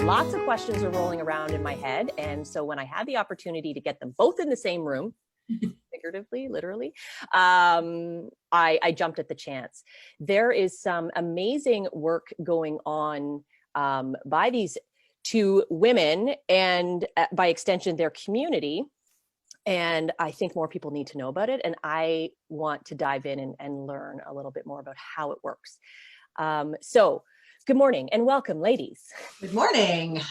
lots of questions are rolling around in my head. And so when I had the opportunity to get them both in the same room, figuratively, literally, I jumped at the chance. There is some amazing work going on by these two women and by extension, their community. And I think more people need to know about it. And I want to dive in and learn a little bit more about how it works. So good morning and welcome, ladies. Good morning.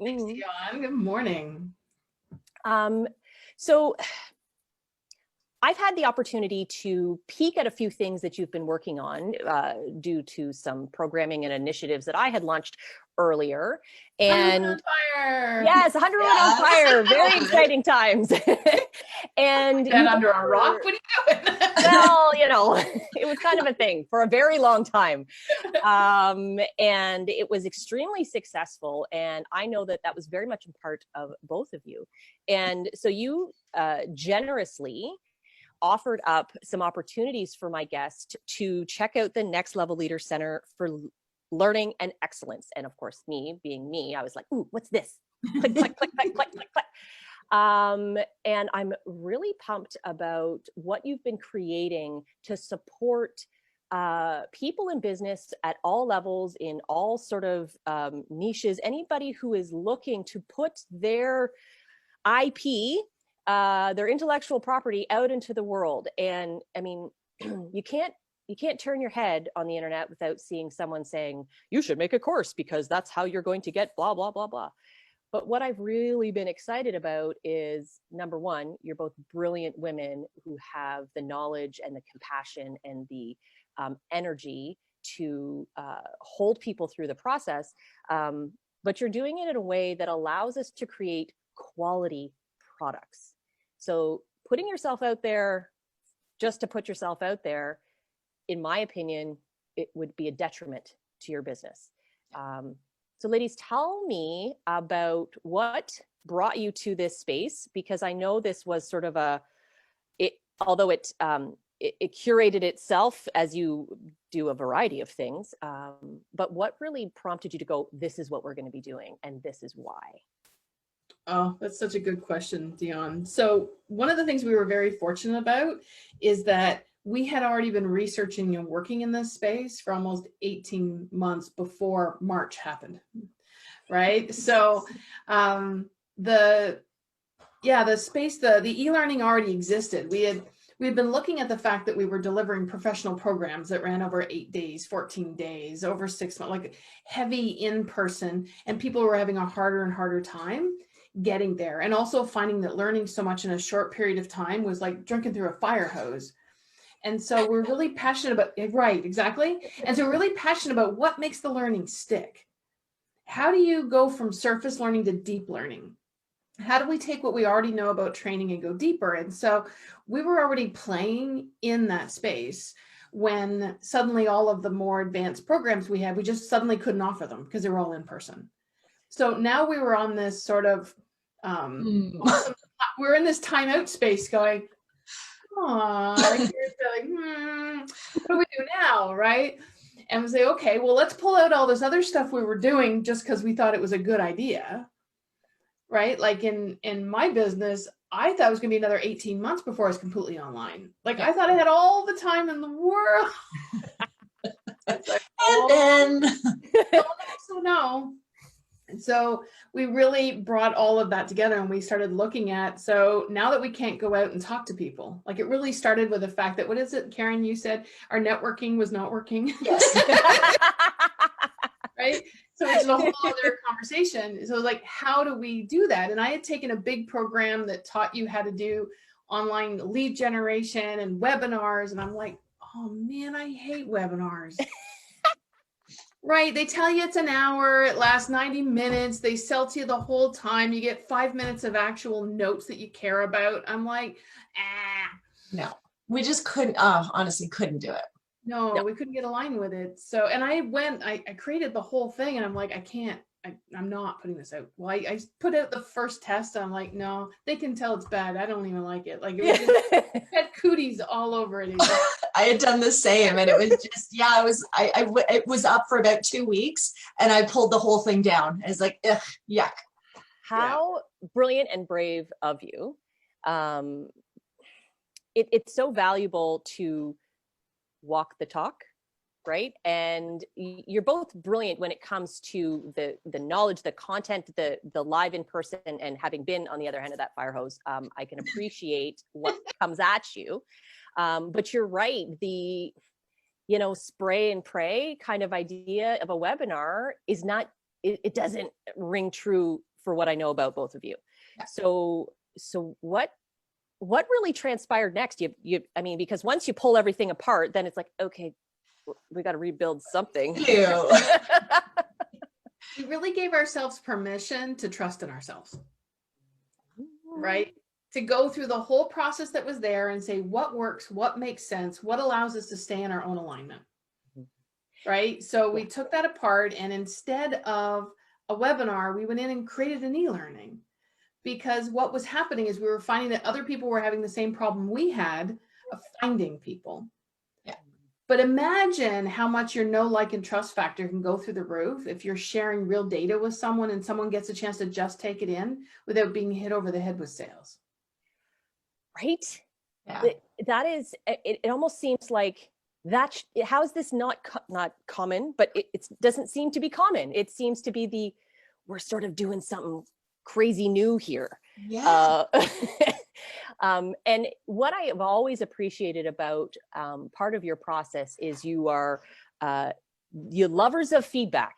Thanks, Dionne. Good morning. So I've had the opportunity to peek at a few things that you've been working on due to some programming and initiatives that I had launched earlier. And 100 on fire. Yes, 100 on fire. Very exciting times. And under a rock? What are you doing? Well, you know, it was kind of a thing for a very long time. And it was extremely successful. And I know that that was very much a part of both of you. And so you generously offered up some opportunities for my guest to check out the Next Level Leader Center for Learning and Excellence. And of course, me being me, I was like, ooh, what's this? Click, click, click, click, click, click, click. And I'm really pumped about what you've been creating to support people in business at all levels, in all sort of niches, anybody who is looking to put their IP, their intellectual property out into the world. And I mean, you can't turn your head on the internet without seeing someone saying, you should make a course because that's how you're going to get blah, blah, blah, blah. But what I've really been excited about is, number one, you're both brilliant women who have the knowledge and the compassion and the energy to hold people through the process. But you're doing it in a way that allows us to create quality products. So putting yourself out there just to put yourself out there, in my opinion, it would be a detriment to your business. So ladies, tell me about what brought you to this space, because I know this was sort of although it curated itself as you do a variety of things, but what really prompted you to go, this is what we're going to be doing and this is why? Oh, that's such a good question, Dionne. So one of the things we were very fortunate about is that we had already been researching and working in this space for almost 18 months before March happened, right? So the space, the e-learning already existed. We had been looking at the fact that we were delivering professional programs that ran over 8 days, 14 days, over 6 months, like heavy in person, and people were having a harder and harder time getting there. And also finding that learning so much in a short period of time was like drinking through a fire hose. And so we're really passionate about, right, exactly. And so we're really passionate about what makes the learning stick. How do you go from surface learning to deep learning? How do we take what we already know about training and go deeper? And so we were already playing in that space when suddenly all of the more advanced programs we had, we just suddenly couldn't offer them because they were all in person. So now we were on this sort of, we're in this timeout space going, what do we do now, right? And we say, okay, well, let's pull out all this other stuff we were doing just because we thought it was a good idea, right? Like in my business, I thought it was going to be another 18 months before I was completely online. Like I thought I had all the time in the world. And then so no. And so we really brought all of that together and we started looking at, so now that we can't go out and talk to people, like it really started with the fact that, what is it, Karen, you said our networking was not working. yes. Right? So it's a whole other conversation. So like, how do we do that? And I had taken a big program that taught you how to do online lead generation and webinars. And I'm like, oh man, I hate webinars. Right. They tell you it's an hour. It lasts 90 minutes. They sell to you the whole time. You get 5 minutes of actual notes that you care about. I'm like, No, we just couldn't, honestly couldn't do it. No, we couldn't get aligned with it. So, and I created the whole thing and I'm like, I'm not putting this out. Well, I put out the first test. I'm like, no, they can tell it's bad. I don't even like it. Like it was just, had cooties all over it. I had done the same, and it was just, yeah, it was up for about 2 weeks, and I pulled the whole thing down. I was like, ugh, yuck. How brilliant and brave of you. It's so valuable to walk the talk, right? And you're both brilliant when it comes to the knowledge, the content, the live in person, and having been on the other end of that fire hose, I can appreciate what comes at you. But you're right, the spray and pray kind of idea of a webinar is not, it doesn't ring true for what I know about both of you. Yeah. So what really transpired next? I mean, because once you pull everything apart, then it's like, okay, we got to rebuild something. Ew. We really gave ourselves permission to trust in ourselves, right? To go through the whole process that was there and say, what works, what makes sense, what allows us to stay in our own alignment, right? So we took that apart, and instead of a webinar, we went in and created an e-learning. Because what was happening is we were finding that other people were having the same problem we had of finding people. Yeah. But imagine how much your know, like, and trust factor can go through the roof if you're sharing real data with someone and someone gets a chance to just take it in without being hit over the head with sales. Right? Yeah. That is, it almost seems like that, how is this not common, but it doesn't seem to be common. It seems to be we're sort of doing something crazy new here. Yeah. And what I have always appreciated about part of your process is you're lovers of feedback,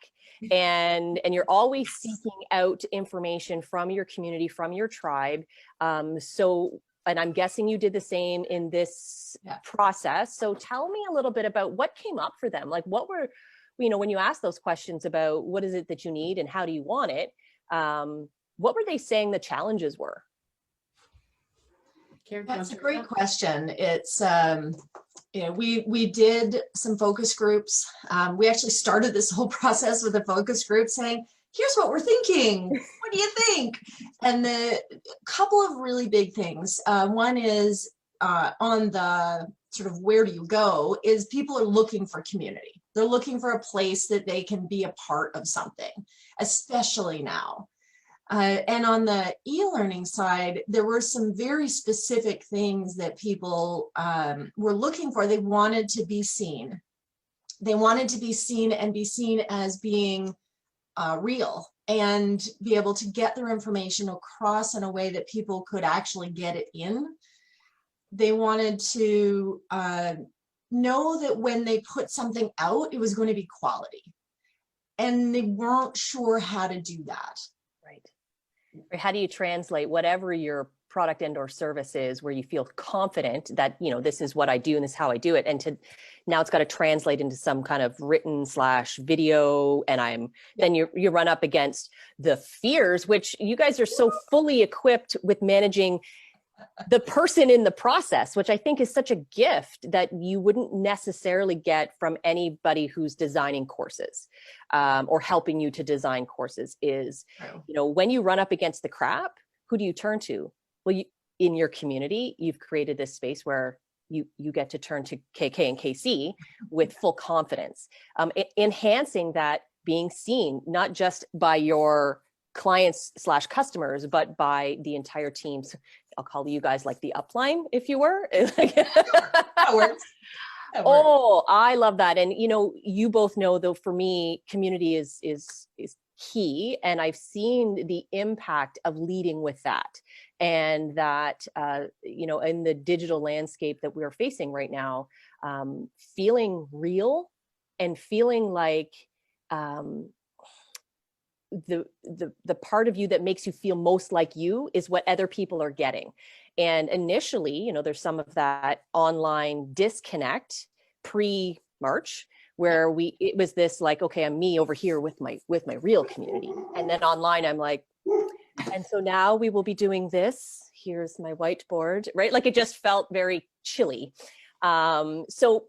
and you're always seeking out information from your community, from your tribe. And I'm guessing you did the same in this process. So tell me a little bit about what came up for them. Like, what were, when you ask those questions about what is it that you need and how do you want it, what were they saying the challenges were? That's a great question. It's, we did some focus groups. We actually started this whole process with a focus group saying, here's what we're thinking. What do you think? And the couple of really big things. One is on the sort of where do you go is people are looking for community. They're looking for a place that they can be a part of something, especially now. And on the e-learning side, there were some very specific things that people were looking for. They wanted to be seen. They wanted to be seen and be seen as being real and be able to get their information across in a way that people could actually get it in. They wanted to know that when they put something out, it was going to be quality. And they weren't sure how to do that. Right. Or how do you translate whatever your product and or service is, where you feel confident that, this is what I do and this is how I do it. And now it's got to translate into some kind of written / video. And then you run up against the fears, which you guys are so fully equipped with managing the person in the process, which I think is such a gift that you wouldn't necessarily get from anybody who's designing courses or helping you to design courses is, when you run up against the crap, who do you turn to? Well, in your community, you've created this space where you get to turn to KK and KC with full confidence, enhancing that being seen, not just by your clients / customers, but by the entire team. So I'll call you guys like the upline, if you were. That works. Oh, I love that. And, you both know, though, for me, community is key. And I've seen the impact of leading with that. And that, in the digital landscape that we're facing right now, feeling real and feeling like the part of you that makes you feel most like you is what other people are getting. And initially, there's some of that online disconnect pre-March where it was this like, okay, I'm me over here with my real community. And then online, I'm like, and so now we will be doing this. Here's my whiteboard, right? Like it just felt very chilly. So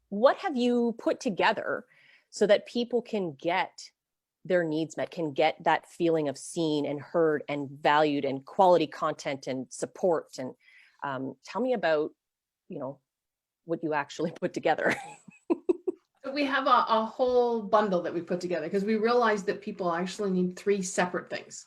what have you put together so that people can get their needs met, can get that feeling of seen and heard and valued and quality content and support? And tell me about, what you actually put together. We have a whole bundle that we put together because we realized that people actually need 3 separate things,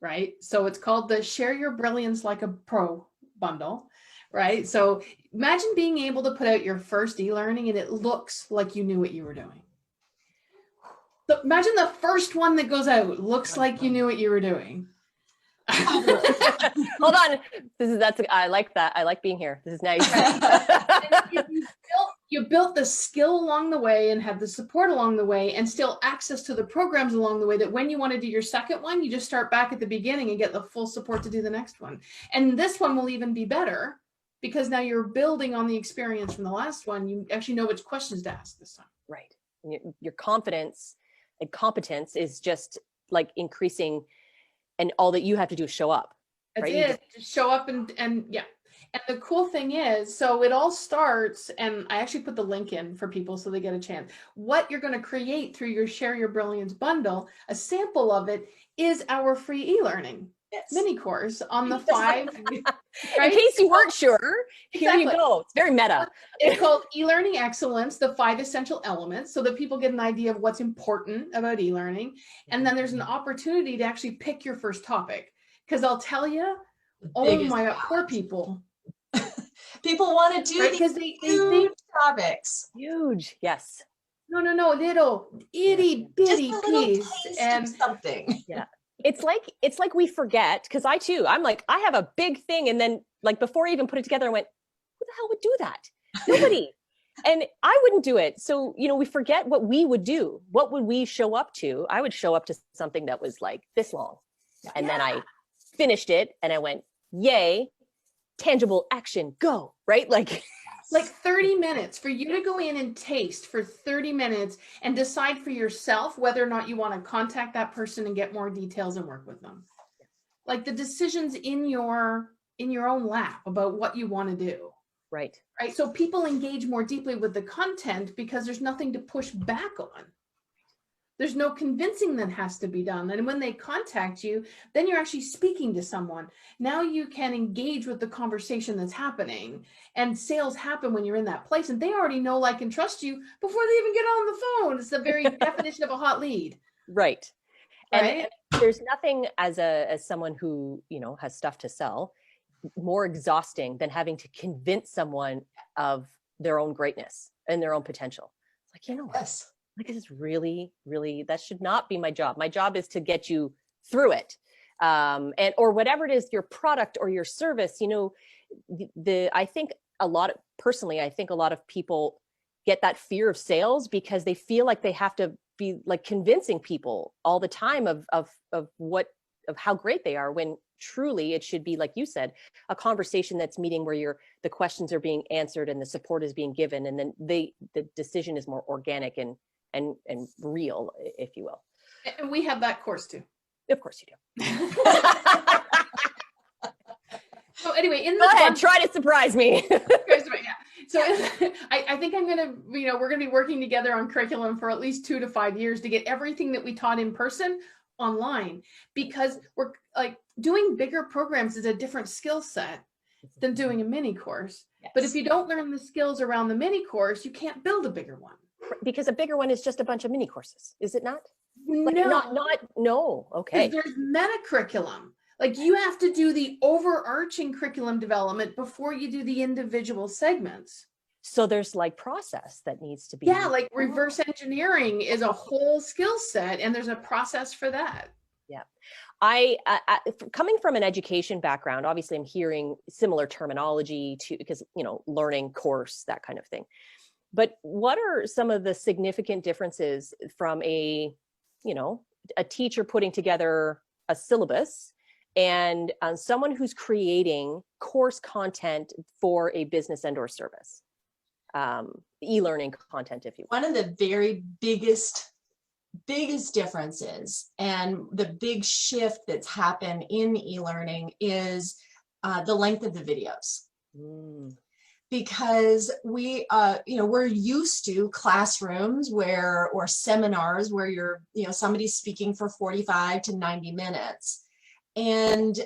right? So it's called the Share Your Brilliance Like a Pro bundle, right? So imagine being able to put out your first e-learning and it looks like you knew what you were doing. So imagine the first one that goes out looks like you knew what you were doing. Hold on. I like that. I like being here. This is nice. You built the skill along the way and have the support along the way and still access to the programs along the way, that when you want to do your second one, you just start back at the beginning and get the full support to do the next one. And this one will even be better because now you're building on the experience from the last one. You actually know which questions to ask this time. Right. Your confidence and competence is just like increasing, and all that you have to do is show up. That's right? it. Just show up and yeah. And the cool thing is, so it all starts, and I actually put the link in for people so they get a chance. What you're going to create through your Share Your Brilliance bundle, a sample of it is our free e-learning mini course on the 5. Right? In case you weren't sure, here you go. It's very meta. It's called E-Learning Excellence, the 5 essential elements, so that people get an idea of what's important about e-learning. And then there's an opportunity to actually pick your first topic. Because I'll tell you, oh my God, poor people. People want to do because these they think topics. Huge, yes. No, little itty bitty piece and something. Yeah. It's like we forget, because I'm like, I have a big thing, and then like before I even put it together, I went, who the hell would do that? Nobody. And I wouldn't do it. So, we forget what we would do. What would we show up to? I would show up to something that was like this long. And then I finished it and I went, yay, tangible action, go, right? Like 30 minutes for you to go in and taste for 30 minutes and decide for yourself whether or not you want to contact that person and get more details and work with them. Like the decisions in your own lap about what you want to do. Right. So people engage more deeply with the content because there's nothing to push back on. There's no convincing that has to be done. And when they contact you, then you're actually speaking to someone. Now you can engage with the conversation that's happening, and sales happen when you're in that place, and they already know, like, and trust you before they even get on the phone. It's the very definition of a hot lead. Right. And there's nothing as someone who, has stuff to sell more exhausting than having to convince someone of their own greatness and their own potential. It's like, yes. Like, this is really, really, that should not be my job. My job is to get you through it. Or whatever it is, your product or your service, I think a lot of people get that fear of sales because they feel like they have to be like convincing people all the time of how great they are, when truly it should be, like you said, a conversation that's meeting where the questions are being answered and the support is being given. And then the decision is more organic and real, if you will. And we have that course too. Of course you do. So anyway, go ahead, try to surprise me. So I think I'm going to, we're going to be working together on curriculum for at least 2 to 5 years to get everything that we taught in person online, because we're like doing bigger programs is a different skill set than doing a mini course. Yes. But if you don't learn the skills around the mini course, you can't build a bigger one. Because a bigger one is just a bunch of mini courses, is it not? Like no. Okay. There's meta curriculum. Like you have to do the overarching curriculum development before you do the individual segments. So there's like process that needs to be. Yeah, like reverse engineering is a whole skill set, and there's a process for that. Yeah. I coming from an education background, obviously I'm hearing similar terminology because, learning, course, that kind of thing. But what are some of the significant differences from a teacher putting together a syllabus and someone who's creating course content for a business and or service? E-learning content, if you will. One of the very biggest differences and the big shift that's happened in e-learning is the length of the videos. Because we're used to classrooms or seminars where you're, somebody's speaking for 45 to 90 minutes. And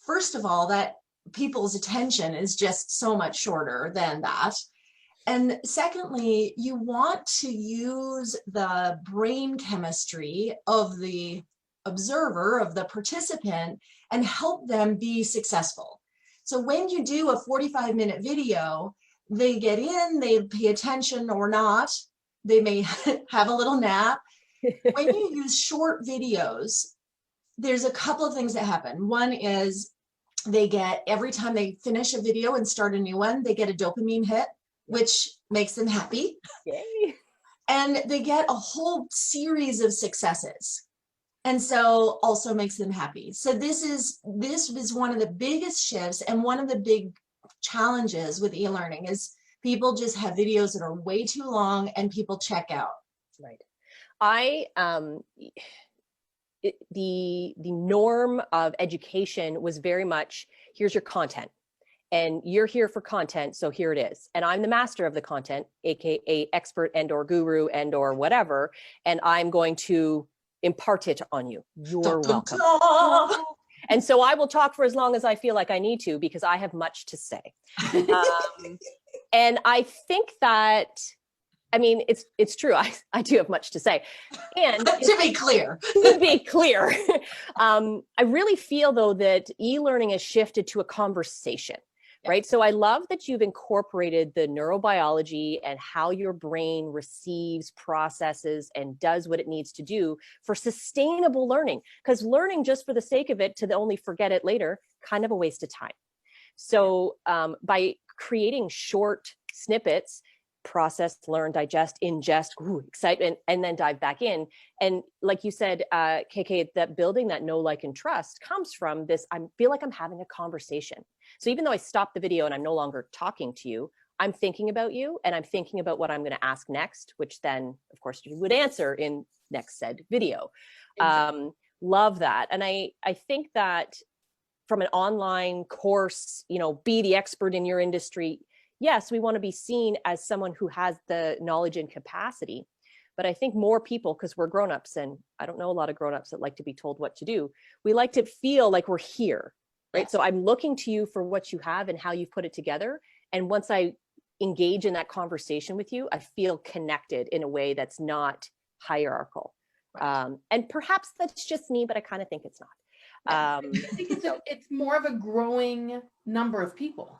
first of all, that people's attention is just so much shorter than that. And secondly, you want to use the brain chemistry of the observer, of the participant, and help them be successful. So when you do a 45-minute video, they get in, they pay attention or not, they may have a little nap. When you use short videos, there's a couple of things that happen. One is they get, every time they finish a video and start a new one, they get a dopamine hit, which makes them happy. Yay. And they get a whole series of successes. And so also makes them happy. So this is one of the biggest shifts, and one of the big challenges with e-learning is people just have videos that are way too long and people check out. Right. The norm of education was very much, here's your content and you're here for content, so here it is. And I'm the master of the content, aka expert and or guru and or whatever, and I'm going to impart it on you. You're welcome. And so I will talk for as long as I feel like I need to, because I have much to say. And I think that, I mean, it's true. I do have much to say. And to be clear, I really feel though that e-learning has shifted to a conversation, right? So I love that you've incorporated the neurobiology and how your brain receives, processes, and does what it needs to do for sustainable learning. Because learning just for the sake of it to only forget it later, kind of a waste of time. So by creating short snippets, process, learn, digest, ingest, excitement, and then dive back in. And like you said, KK, that building that know, like, and trust comes from this, I feel like I'm having a conversation. So even though I stop the video and I'm no longer talking to you, I'm thinking about you and I'm thinking about what I'm going to ask next, which then, of course, you would answer in next said video. Exactly. Love that. And I think that from an online course, be the expert in your industry, yes, we want to be seen as someone who has the knowledge and capacity. But I think more people, because we're grownups, and I don't know a lot of grownups that like to be told what to do, we like to feel like we're here, right? Yes. So I'm looking to you for what you have and how you've put it together. And once I engage in that conversation with you, I feel connected in a way that's not hierarchical. Right. And perhaps that's just me, but I kind of think it's not. I think it's more of a growing number of people.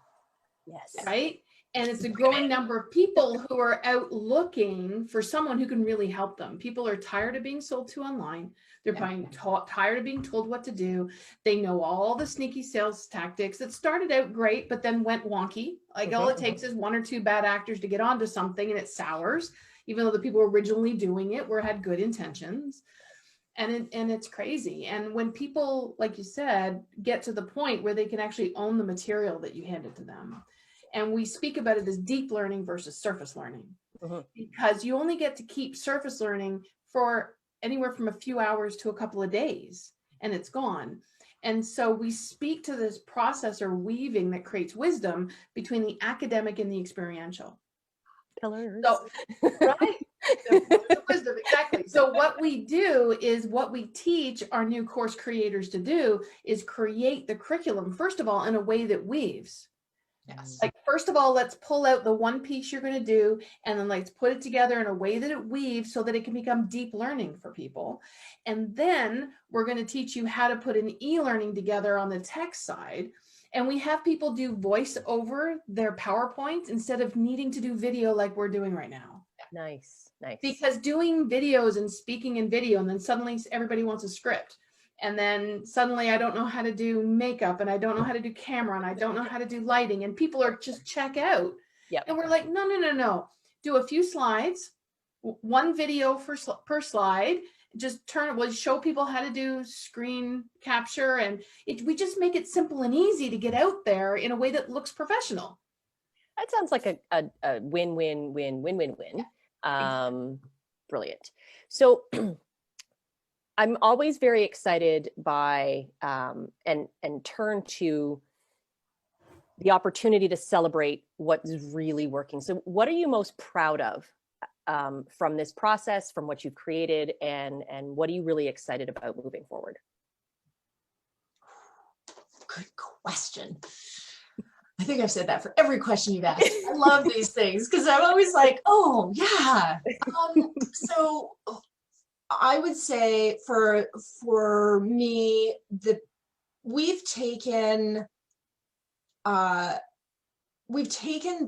Yes. Right? And it's a growing number of people who are out looking for someone who can really help them. People are tired of being sold to online. They're tired of being told what to do. They know all the sneaky sales tactics that started out great, but then went wonky. Like all it takes is one or two bad actors to get onto something and it sours, even though the people originally doing it had good intentions. And it's crazy. And when people, like you said, get to the point where they can actually own the material that you handed to them. And we speak about it as deep learning versus surface learning, because you only get to keep surface learning for anywhere from a few hours to a couple of days, and it's gone. And so we speak to this process or weaving that creates wisdom between the academic and the experiential. Pillars. So, right. The wisdom, exactly. So what we do is, what we teach our new course creators to do is create the curriculum, first of all, in a way that weaves. Yes. Like, first of all, let's pull out the one piece you're going to do, and then let's put it together in a way that it weaves so that it can become deep learning for people. And then we're going to teach you how to put an e-learning together on the tech side. And we have people do voice over their PowerPoints instead of needing to do video like we're doing right now. Nice. Because doing videos and speaking in video, and then suddenly everybody wants a script. And then suddenly I don't know how to do makeup, and I don't know how to do camera, and I don't know how to do lighting, and people are just check out. Yep. And we're like, no. Do a few slides, one video per slide. Just show people how to do screen capture, and we just make it simple and easy to get out there in a way that looks professional. That sounds like a win-win-win-win-win-win. Brilliant. So I'm always very excited by and turn to the opportunity to celebrate what is really working. So what are you most proud of from this process, from what you've created, and what are you really excited about moving forward? Good question. I think I've said that for every question you've asked. I love these things because I'm always like, oh yeah. So I would say for me, we've taken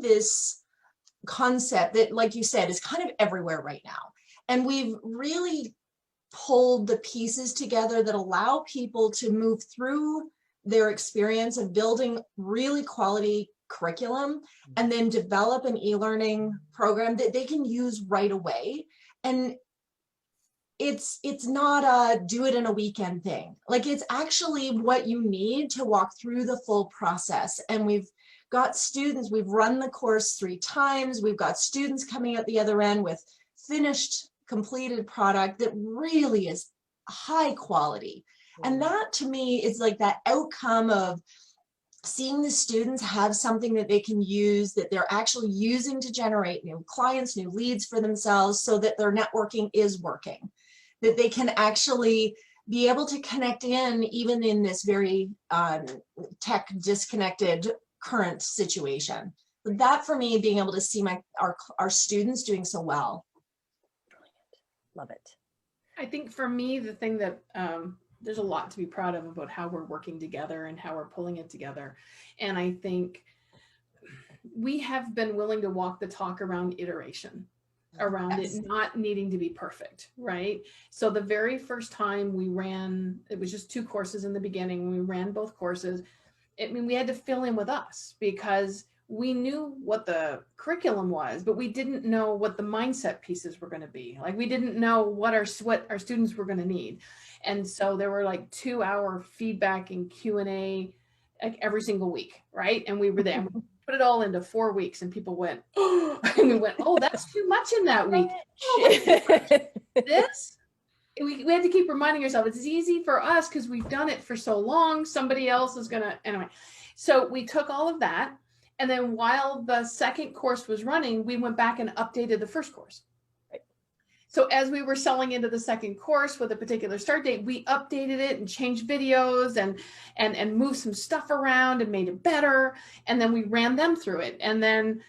this concept that, like you said, is kind of everywhere right now, and we've really pulled the pieces together that allow people to move through their experience of building really quality curriculum and then develop an e-learning program that they can use right away. And it's not a do it in a weekend thing. Like, it's actually what you need to walk through the full process. And we've got students, we've run the course 3 times. We've got students coming out the other end with finished, completed product that really is high quality. And that to me is like that outcome of seeing the students have something that they can use, that they're actually using to generate new clients, new leads for themselves, so that their networking is working, that they can actually be able to connect in even in this very tech disconnected current situation. That for me, being able to see our students doing so well. Brilliant. Love it. I think for me, the thing that there's a lot to be proud of about how we're working together and how we're pulling it together. And I think we have been willing to walk the talk around iteration, around Yes. it not needing to be perfect, right? So the very first time we ran, it was just 2 courses in the beginning. We ran both courses. I mean, we had to fill in with us because we knew what the curriculum was, but we didn't know what the mindset pieces were going to be. Like, we didn't know what our students were going to need. And so there were like 2-hour feedback and Q&A like every single week, right? And we were there. We put it all into 4 weeks, and people went, oh, and we went, oh, that's too much in that week. Oh, this? We had to keep reminding ourselves it's easy for us because we've done it for so long. Somebody else is going to, anyway. So we took all of that. And then while the second course was running, we went back and updated the first course. Right. So as we were selling into the second course with a particular start date, we updated it and changed videos and moved some stuff around and made it better. And then we ran them through it. And then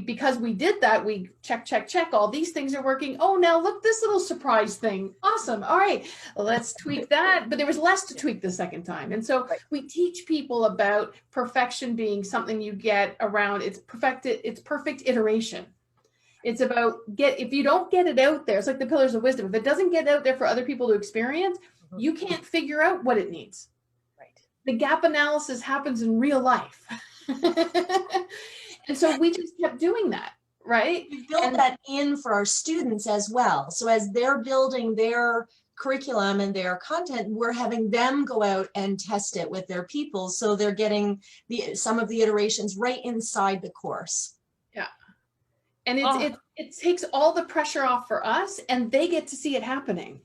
because we did that, we check, all these things are working. Oh, now look, this little surprise thing. Awesome. All right, let's tweak that. But there was less to tweak the second time. And so we teach people about perfection being something you get around. It's perfect iteration. It's about if you don't get it out there, it's like the pillars of wisdom. If it doesn't get out there for other people to experience, you can't figure out what it needs. Right. The gap analysis happens in real life. And so we just kept doing that, right? We built that in for our students as well. So as they're building their curriculum and their content, we're having them go out and test it with their people. So they're getting some of the iterations right inside the course. Yeah. And it takes all the pressure off for us, and they get to see it happening.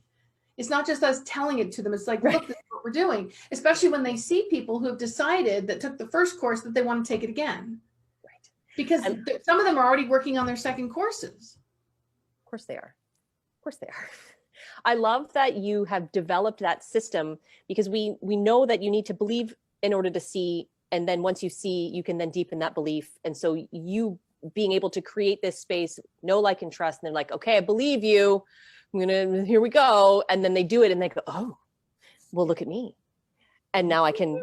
It's not just us telling it to them. It's like, look, this is what we're doing, especially when they see people who have decided that took the first course that they want to take it again. Because some of them are already working on their second courses. Of course they are. Of course they are. I love that you have developed that system, because we know that you need to believe in order to see. And then once you see, you can then deepen that belief. And so you being able to create this space, know, like, and trust. And they're like, okay, I believe you. Here we go. And then they do it and they go, oh, well, look at me. And now I can,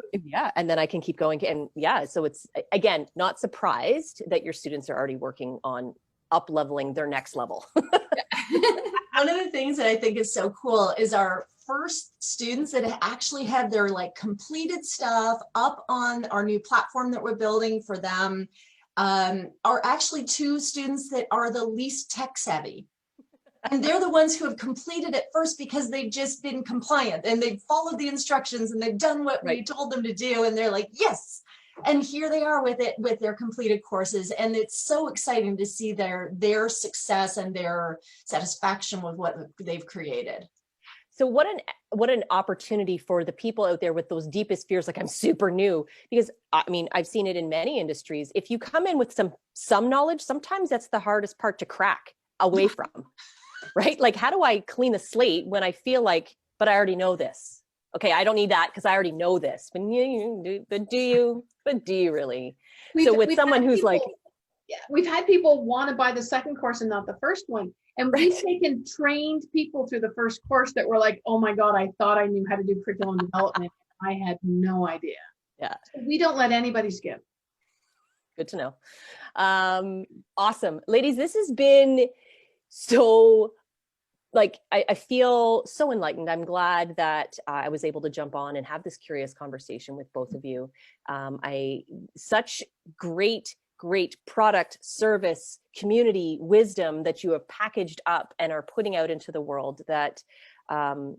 and then I can keep going. And so it's, again, not surprised that your students are already working on up-leveling their next level. One of the things that I think is so cool is our first students that actually have their completed stuff up on our new platform that we're building for them are actually 2 students that are the least tech savvy. And they're the ones who have completed it first because they've just been compliant and they've followed the instructions and they've done what we told them to do. And they're like, yes. And here they are with their completed courses. And it's so exciting to see their success and their satisfaction with what they've created. So what an opportunity for the people out there with those deepest fears, like, I'm super new, because I mean, I've seen it in many industries. If you come in with some knowledge, sometimes that's the hardest part to crack away from. Right? Like, how do I clean the slate when I feel like, but I already know this? Okay, I don't need that because I already know this. But do you really? So with we've someone had who's like, people- yeah, we've had people want to buy the second course and not the first one. And Right. we've taken trained people through the first course that were like, oh my God, I thought I knew how to do curriculum development. I had no idea. yeah, So we don't let anybody skip. good to know. Awesome. Ladies, this has been so, like, I feel so enlightened. I'm glad that I was able to jump on and have this curious conversation with both of you. Such great product, service, community wisdom that you have packaged up and are putting out into the world that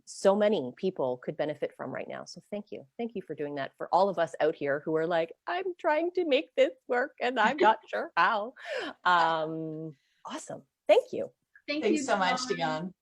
so many people could benefit from right now. So thank you for doing that. For all of us out here who are like, I'm trying to make this work and I'm not sure how. Awesome. Thank you. Thank Thanks you so much, Dionne. Dionne.